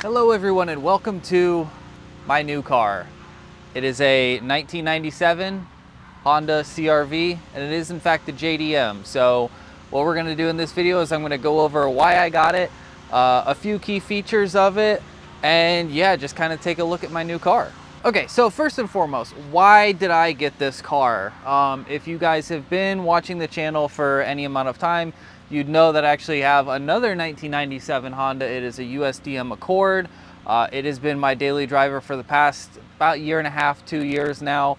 Hello everyone and welcome to my new car. It is a 1997 Honda CRV and it is in fact the JDM. So what we're going to do in this video is I'm going to go over why I got it, a few key features of it, and yeah, just kind of take a look at my new car. Okay, so first and foremost, why did I get this car? If you guys have been watching the channel for any amount of time, you'd know that I actually have another 1997 Honda. It is a USDM Accord. It has been my daily driver for the past about year and a half, 2 years now.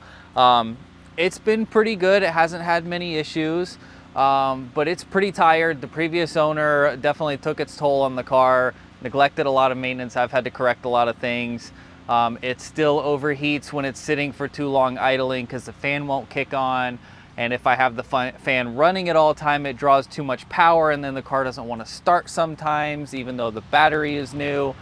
It's been pretty good. It hasn't had many issues, but it's pretty tired. The previous owner definitely took its toll on the car, neglected a lot of maintenance. I've had to correct a lot of things. It still overheats when it's sitting for too long idling because the fan won't kick on. And if I have the fan running at all time, it draws too much power and then the car doesn't want to start sometimes, even though the battery is new.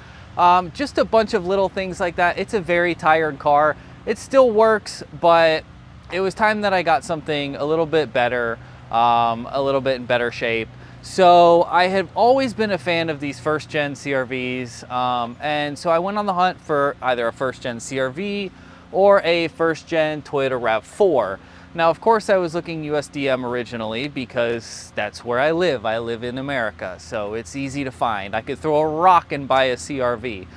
Just a bunch of little things like that. It's a very tired car. It still works, but it was time that I got something a little bit better, a little bit in better shape. So I have always been a fan of these first gen CRVs. And so I went on the hunt for either a first gen CRV or a first gen Toyota RAV4. Now, of course, I was looking USDM originally because that's where I live. I live in America, so it's easy to find. I could throw a rock and buy a CRV.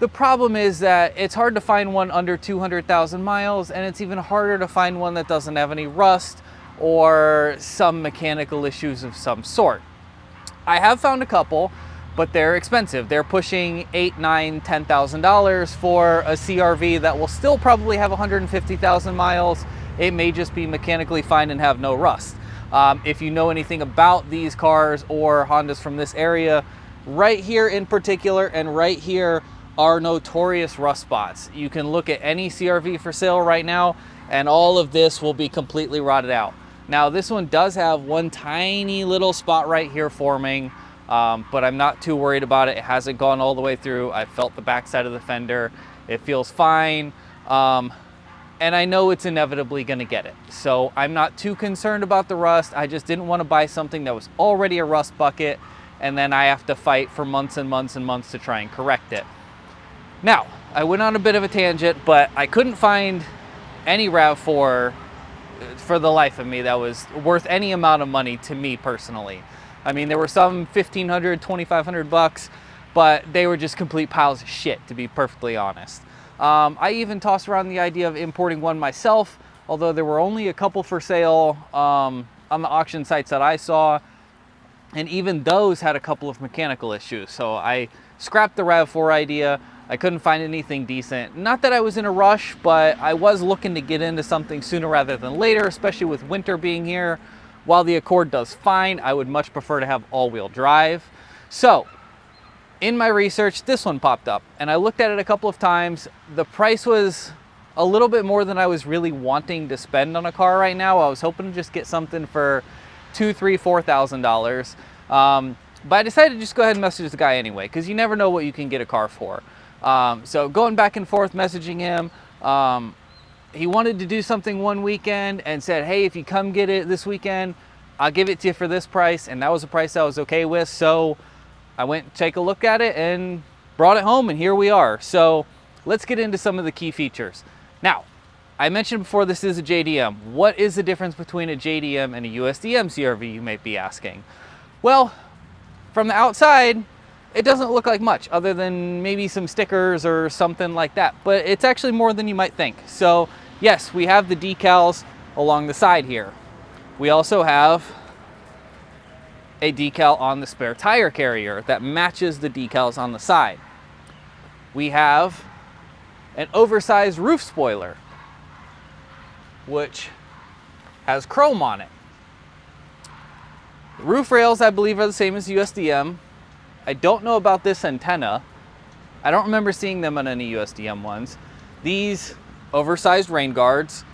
The problem is that it's hard to find one under 200,000 miles, and it's even harder to find one that doesn't have any rust or some mechanical issues of some sort. I have found a couple, but they're expensive. They're pushing $8,000, $9,000, $10,000 for a CRV that will still probably have 150,000 miles. It may just be mechanically fine and have no rust. If you know anything about these cars or Hondas from this area, right here in particular and right here are notorious rust spots. You can look at any CRV for sale right now and all of this will be completely rotted out. Now this one does have one tiny little spot right here forming, but I'm not too worried about it. It hasn't gone all the way through. I felt the backside of the fender. It feels fine. And I know it's inevitably gonna get it. So I'm not too concerned about the rust. I just didn't want to buy something that was already a rust bucket and then I have to fight for months and months and months to try and correct it. Now, I went on a bit of a tangent, but I couldn't find any RAV4 for the life of me that was worth any amount of money to me personally. I mean, there were some $1,500, $2,500, but they were just complete piles of shit, to be perfectly honest. I even tossed around the idea of importing one myself, although there were only a couple for sale on the auction sites that I saw, and even those had a couple of mechanical issues. So I scrapped the RAV4 idea. I couldn't find anything decent. Not that I was in a rush, but I was looking to get into something sooner rather than later, especially with winter being here. While the Accord does fine, I would much prefer to have all-wheel drive. So in my research, this one popped up and I looked at it a couple of times. The price was a little bit more than I was really wanting to spend on a car right now. I was hoping to just get something for $2,000, $3,000, $4,000. But I decided to just go ahead and message the guy anyway, because you never know what you can get a car for. So going back and forth, messaging him, he wanted to do something one weekend and said, hey, if you come get it this weekend, I'll give it to you for this price. And that was a price I was okay with. So I went to take a look at it and brought it home, and here we are. So let's get into some of the key features. Now, I mentioned before this is a JDM. What is the difference between a JDM and a USDM CRV, you may be asking? Well, from the outside, it doesn't look like much other than maybe some stickers or something like that, but it's actually more than you might think. So yes, we have the decals along the side here. We also have a decal on the spare tire carrier that matches the decals on the side. We have an oversized roof spoiler, which has chrome on it. The roof rails, I believe, are the same as USDM. I don't know about this antenna. I don't remember seeing them on any USDM ones. These oversized rain guards,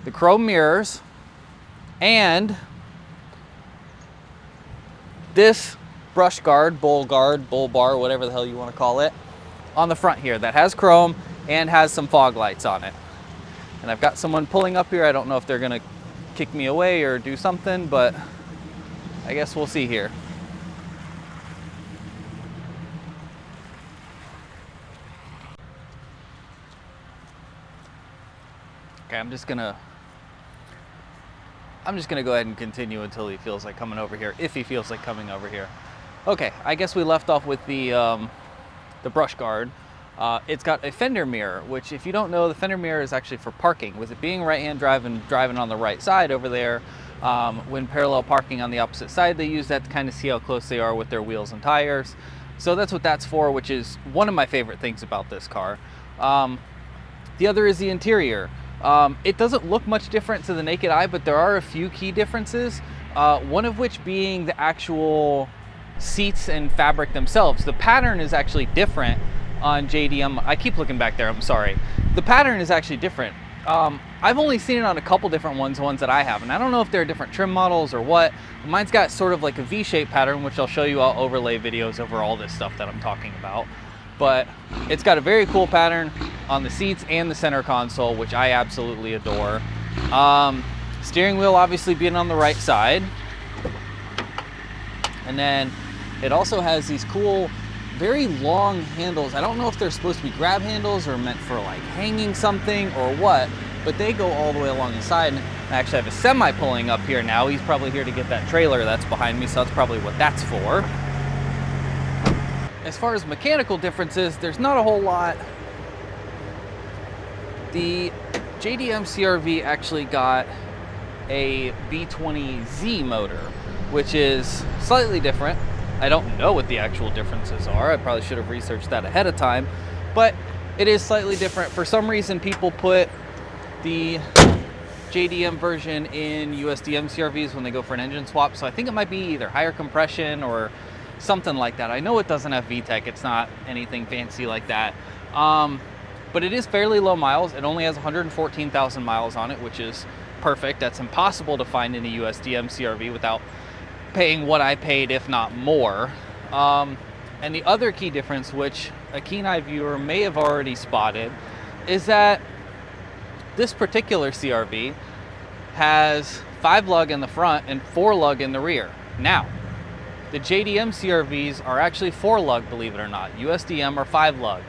the chrome mirrors, and this brush guard, bull bar, whatever the hell you want to call it, on the front here that has chrome and has some fog lights on it. And I've got someone pulling up here. I don't know if they're gonna kick me away or do something, but I guess we'll see here. Okay, I'm just gonna go ahead and continue until he feels like coming over here, if he feels like coming over here. Okay, I guess we left off with the brush guard. It's got a fender mirror, which, if you don't know, the fender mirror is actually for parking. With it being right-hand drive and driving on the right side over there, when parallel parking on the opposite side, they use that to kind of see how close they are with their wheels and tires. So that's what that's for, which is one of my favorite things about this car. The other is the interior. It doesn't look much different to the naked eye, but there are a few key differences. One of which being the actual seats and fabric themselves. The pattern is actually different on JDM. I keep looking back there, I'm sorry. The pattern is actually different. I've only seen it on a couple different ones that I have, and I don't know if they're different trim models or what. Mine's got sort of like a V-shaped pattern, which I'll show you. I'll overlay videos over all this stuff that I'm talking about. But it's got a very cool pattern on the seats and the center console, which I absolutely adore. Steering wheel obviously being on the right side. And then it also has these cool, very long handles. I don't know if they're supposed to be grab handles or meant for like hanging something or what, but they go all the way along the side. And I actually have a semi pulling up here now. He's probably here to get that trailer that's behind me, so that's probably what that's for. As far as mechanical differences, there's not a whole lot. The JDM CRV actually got a B20Z motor, which is slightly different. I don't know what the actual differences are. I probably should have researched that ahead of time, but it is slightly different. For some reason, people put the JDM version in USDM CRVs when they go for an engine swap, so I think it might be either higher compression or something like that. I know it doesn't have VTEC. It's not anything fancy like that. But it is fairly low miles. It only has 114,000 miles on it, which is perfect. That's impossible to find in a USDM CRV without paying what I paid, if not more. And the other key difference, which a keen eye viewer may have already spotted, is that this particular CRV has 5 lug in the front and 4 lug in the rear. Now, the JDM CRVs are actually 4 lug, believe it or not. USDM are 5 lug.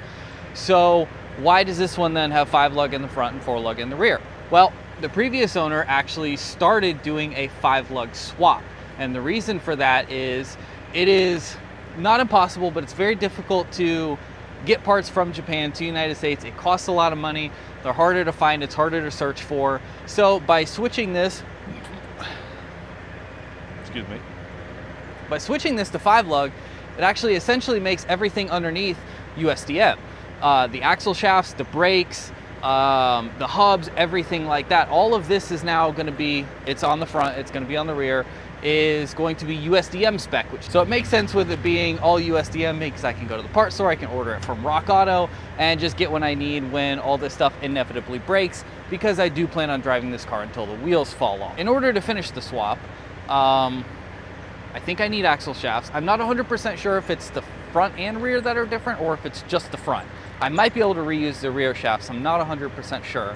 So why does this one then have 5 lug in the front and 4 lug in the rear? Well, the previous owner actually started doing a 5 lug swap. And the reason for that is it is not impossible, but it's very difficult to get parts from Japan to the United States. It costs a lot of money. They're harder to find. It's harder to search for. So by switching this, excuse me, by switching this to 5 lug, it actually essentially makes everything underneath USDM. The axle shafts, the brakes, the hubs, everything like that. All of this is now going to be, it's on the front, it's going to be on the rear, is going to be USDM spec. So it makes sense with it being all USDM because I can go to the parts store, I can order it from Rock Auto, and just get what I need when all this stuff inevitably breaks, because I do plan on driving this car until the wheels fall off. In order to finish the swap, I think I need axle shafts. I'm not 100% sure if it's the front and rear that are different or if it's just the front. I might be able to reuse the rear shafts. I'm not 100% sure.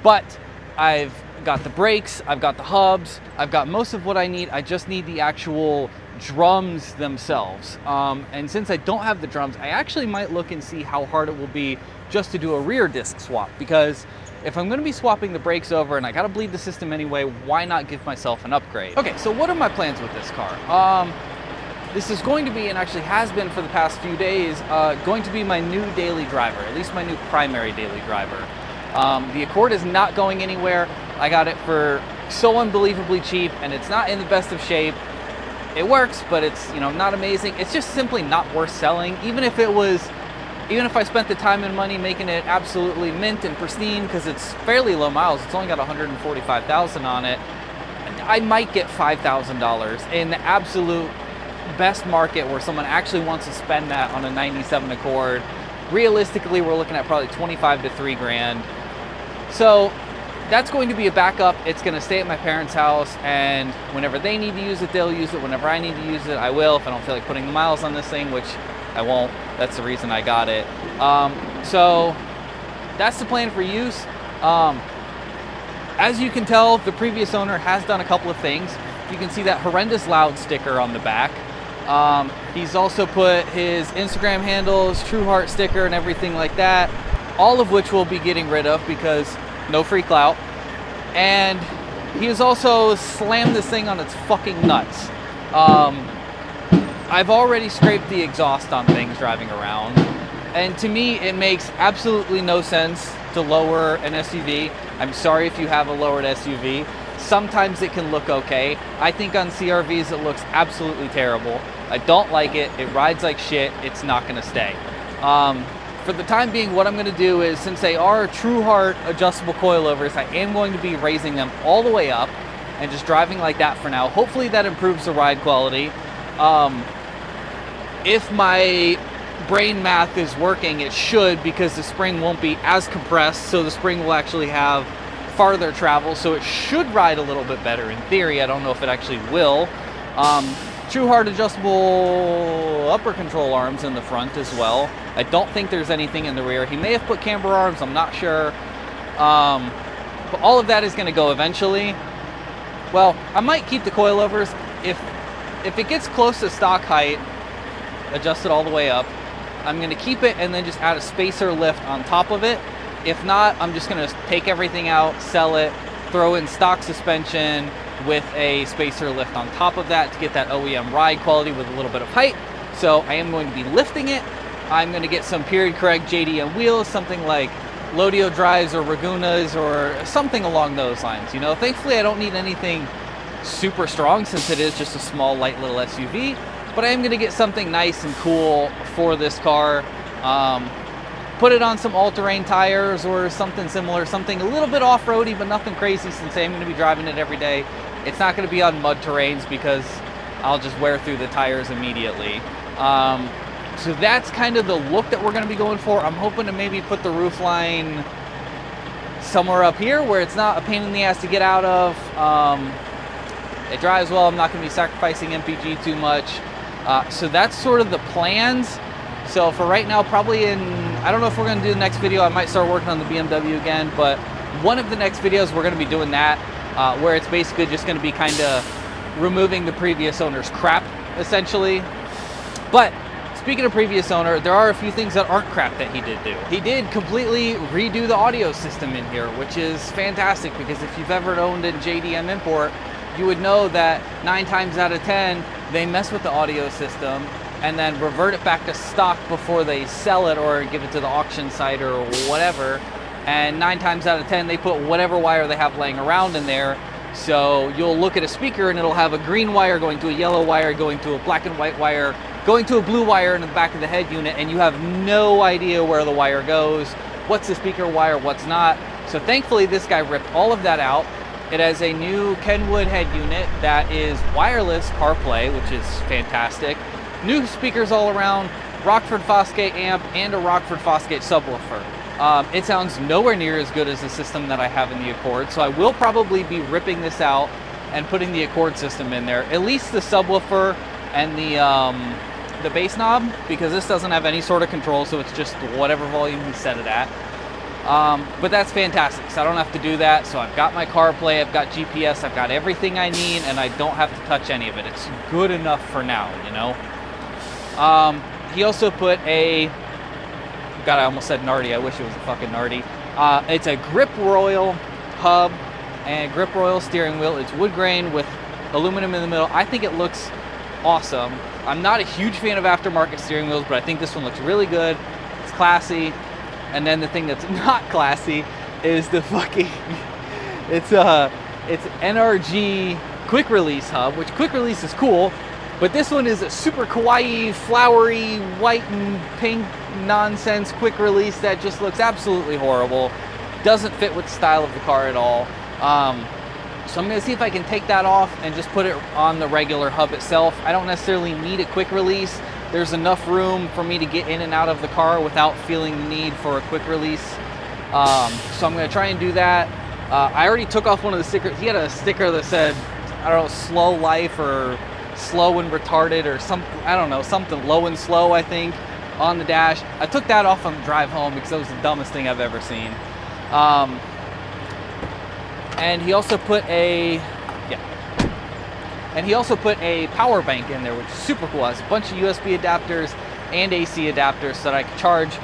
But I've got the brakes, I've got the hubs, I've got most of what I need. I just need the actual drums themselves. And since I don't have the drums, I actually might look and see how hard it will be just to do a rear disc swap, because if I'm going to be swapping the brakes over and I got to bleed the system anyway, why not give myself an upgrade? Okay, so what are my plans with this car? This is going to be, and actually has been for the past few days, going to be my new daily driver, at least my new primary daily driver. The Accord is not going anywhere. I got it for so unbelievably cheap, and it's not in the best of shape. It works, but it's, not amazing. It's just simply not worth selling, even if I spent the time and money making it absolutely mint and pristine, because it's fairly low miles. It's only got 145,000 on it. I might get $5,000 in the absolute best market where someone actually wants to spend that on a 97 Accord. Realistically, we're looking at probably 25 to 3 grand. So that's going to be a backup. It's going to stay at my parents' house, and whenever they need to use it, they'll use it. Whenever I need to use it, I will, if I don't feel like putting the miles on this thing, which I won't. That's the reason I got it. So that's the plan for use. As you can tell, the previous owner has done a couple of things. You can see that horrendous loud sticker on the back. He's also put his Instagram handles, True Heart sticker, and everything like that, all of which we'll be getting rid of because no free clout. And he has also slammed this thing on its fucking nuts. I've already scraped the exhaust on things driving around, and to me it makes absolutely no sense to lower an SUV. I'm sorry if you have a lowered SUV. Sometimes it can look okay. I think on CRVs it looks absolutely terrible. I don't like it. It rides like shit. It's not going to stay. For the time being, what I'm going to do is, since they are True Heart adjustable coilovers, I am going to be raising them all the way up and just driving like that for now. Hopefully that improves the ride quality. If my brain math is working, it should, because the spring won't be as compressed, so the spring will actually have farther travel, so it should ride a little bit better in theory. I don't know if it actually will. True Heart adjustable upper control arms in the front as well. I don't think there's anything in the rear. He may have put camber arms, I'm not sure. But all of that is going to go eventually. Well, I might keep the coilovers. If it gets close to stock height, adjust it all the way up, I'm going to keep it and then just add a spacer lift on top of it. If not, I'm just going to take everything out, sell it, throw in stock suspension with a spacer lift on top of that to get that OEM ride quality with a little bit of height. So I am going to be lifting it. I'm going to get some period correct JDM wheels, something like Lodio drives or Ragunas or something along those lines. You know, thankfully I don't need anything super strong since it is just a small, light little SUV. But I am going to get something nice and cool for this car. Put it on some all-terrain tires or something similar, something a little bit off-roady, but nothing crazy since I'm going to be driving it every day. It's not going to be on mud terrains because I'll just wear through the tires immediately. So that's kind of the look that we're going to be going for. I'm hoping to maybe put the roofline somewhere up here where it's not a pain in the ass to get out of. It drives well. I'm not going to be sacrificing MPG too much. So that's sort of the plans. So for right now, probably I don't know if we're going to do the next video. I might start working on the BMW again, but one of the next videos we're going to be doing that, where it's basically just going to be kind of removing the previous owner's crap, essentially. But speaking of previous owner, there are a few things that aren't crap that he did do. He did completely redo the audio system in here, which is fantastic, because if you've ever owned a JDM import, you would know that 9 times out of 10, they mess with the audio system and then revert it back to stock before they sell it or give it to the auction site or whatever. And 9 times out of 10, they put whatever wire they have laying around in there. So you'll look at a speaker and it'll have a green wire going to a yellow wire, going to a black and white wire, going to a blue wire in the back of the head unit, and you have no idea where the wire goes, what's the speaker wire, what's not. So thankfully this guy ripped all of that out. It has a new Kenwood head unit that is wireless CarPlay, which is fantastic. New speakers all around, Rockford Fosgate amp, and a Rockford Fosgate subwoofer. It sounds nowhere near as good as the system that I have in the Accord, so I will probably be ripping this out and putting the Accord system in there. At least the subwoofer and the bass knob, because this doesn't have any sort of control, so it's just whatever volume we set it at. But that's fantastic, so I don't have to do that. So I've got my CarPlay, I've got GPS, I've got everything I need, and I don't have to touch any of it. It's good enough for now, you know? He also put a, God, I almost said Nardi. I wish it was a fucking Nardi. It's a Grip Royal hub and Grip Royal steering wheel. It's wood grain with aluminum in the middle. I think it looks awesome. I'm not a huge fan of aftermarket steering wheels, but I think this one looks really good. It's classy. And then the thing that's not classy is the fucking, it's NRG quick release hub, which quick release is cool, but this one is a super kawaii, flowery, white and pink nonsense quick release that just looks absolutely horrible. Doesn't fit with the style of the car at all. So I'm gonna see if I can take that off and just put it on the regular hub itself. I don't necessarily need a quick release. There's enough room for me to get in and out of the car without feeling the need for a quick release. So I'm gonna try and do that. I already took off one of the stickers. He had a sticker that said, I don't know, slow life or slow and retarded or something, I don't know, something low and slow, I think, on the dash. I took that off on the drive home because that was the dumbest thing I've ever seen. And he also put a, power bank in there, which is super cool. It has a bunch of USB adapters and AC adapters so that I can charge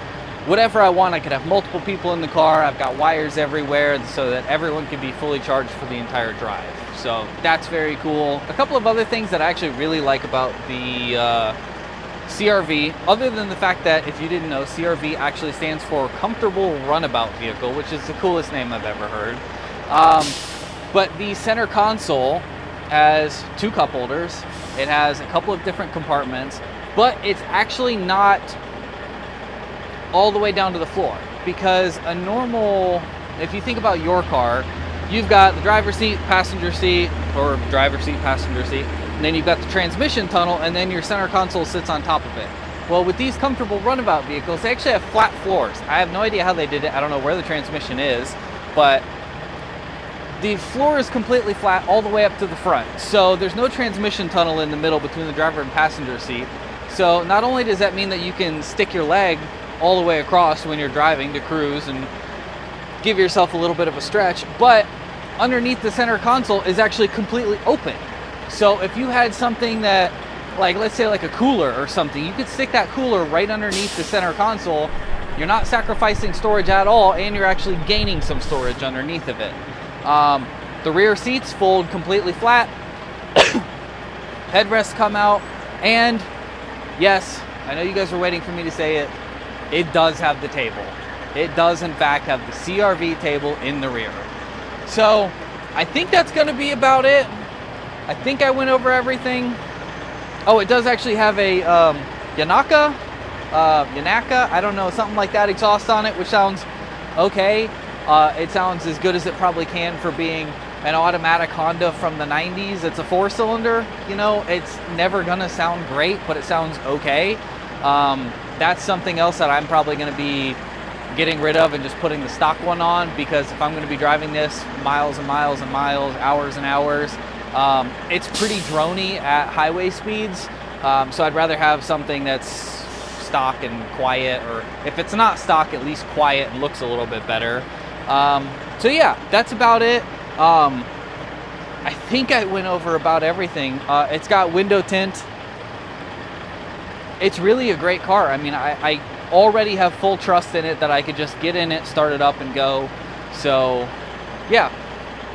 whatever I want. I could have multiple people in the car. I've got wires everywhere so that everyone can be fully charged for the entire drive. So that's very cool. A couple of other things that I actually really like about the CRV, other than the fact that, if you didn't know, CRV actually stands for Comfortable Runabout Vehicle, which is the coolest name I've ever heard. But the center console has 2 cup holders. It has a couple of different compartments, but it's actually not all the way down to the floor, because a normal, if you think about your car, you've got the driver's seat, passenger seat, or driver's seat, passenger seat, and then you've got the transmission tunnel, and then your center console sits on top of it. Well, with these Comfortable Runabout vehicles, they actually have flat floors. I have no idea how they did it. I don't know where the transmission is, but the floor is completely flat all the way up to the front. So there's no transmission tunnel in the middle between the driver and passenger seat. So not only does that mean that you can stick your leg all the way across when you're driving to cruise and give yourself a little bit of a stretch, but underneath the center console is actually completely open. So if you had something that, like, let's say like a cooler or something, you could stick that cooler right underneath the center console. You're not sacrificing storage at all, and you're actually gaining some storage underneath of it. The rear seats fold completely flat. Headrests come out, and yes, I know you guys were waiting for me to say it, it does have the table. It does in fact have the CRV table in the rear. So I think that's going to be about it. I think I went over everything. Oh, it does actually have a Yanaka, I don't know, something like that exhaust on it, which sounds okay. It sounds as good as it probably can for being an automatic Honda from the 90s. It's a 4-cylinder, you know, it's never gonna sound great, but it sounds okay. That's something else that I'm probably gonna be getting rid of and just putting the stock one on, because if I'm gonna be driving this miles and miles and miles, hours and hours, it's pretty droney at highway speeds. So I'd rather have something that's stock and quiet, or if it's not stock, at least quiet and looks a little bit better. So yeah, that's about it. I think I went over about everything. It's got window tint. It's really a great car. I mean, I already have full trust in it that I could just get in it, start it up and go. So yeah,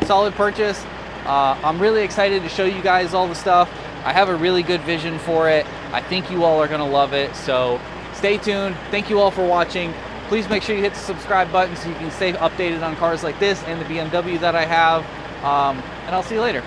solid purchase. I'm really excited to show you guys all the stuff. I have a really good vision for it. I think you all are gonna love it. So stay tuned. Thank you all for watching. Please make sure you hit the subscribe button so you can stay updated on cars like this and the BMW that I have. And I'll see you later.